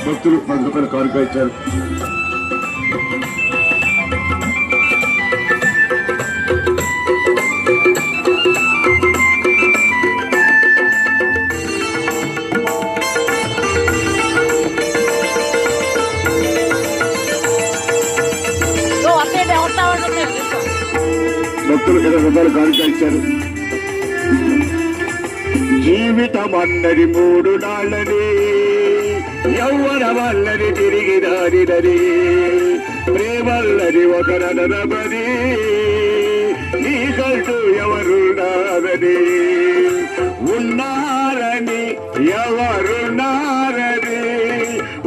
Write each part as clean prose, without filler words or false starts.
భక్తులు 10 రూపాయల కానుక ఇచ్చారు. భక్తులు 20 రూపాయల కానుక ఇచ్చారు. జీవితం అన్నది 3 నాళ్ళని, యవ్వనమల్లది తిరిగి దారిదని, ప్రేమల్లది ఒక నడనబని, నీకంటూ ఎవరున్నారని, ఉన్నారని ఎవరున్నారని,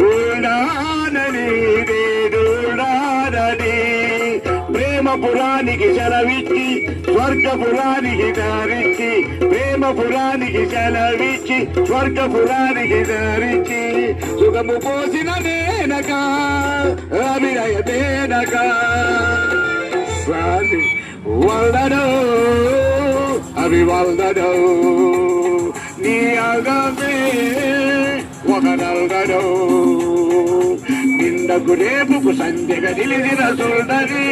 ఉన్నానని నేనున్నానని, ప్రేమపురానికి సెలవిచ్చి స్వర్గపురానికి దారించి, ప్రేమపురానికి సెలవిచ్చి స్వర్గపురానికి దారించి, సుఖము పోసిన నేనక అభినయ నేనక స్వామి వల్దనో అభివల్దనో, నీ అగమే ఒక నల్గనో, నిందకు రేపుకు సంధ్యగా నిలిచిన సుందరి,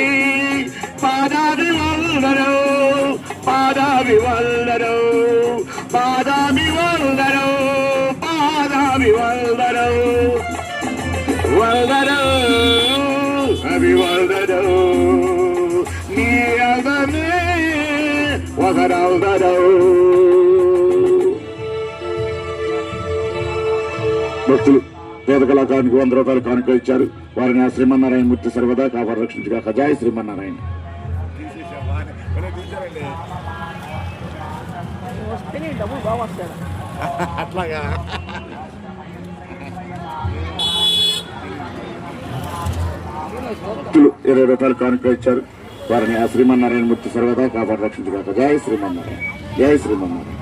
పాదామి వల్దనో పాదామి వల్దనో, పాదామి వల్దనో పాదామి వల్దనో, వల్దనో అభి వల్దనో, నీ అగమే ఒక నల్గనో. భక్తులు పేద కళాకారునికి 100 రూపాయల కానుక ఇచ్చారు. వారిని ఆ శ్రీమన్నారాయణ మూర్తి సర్వదా కాపాడు రక్షించుగాక. జై శ్రీమన్నారాయణ. అట్లాగా భక్తులు 20 రూపాయల కానుక ఇచ్చారు. వారిని ఆ శ్రీమన్నారాయణ మూర్తి సర్వదా కాపాడు రక్షించుగాక. జై శ్రీమన్నారాయణ. జై శ్రీమన్నారాయణ.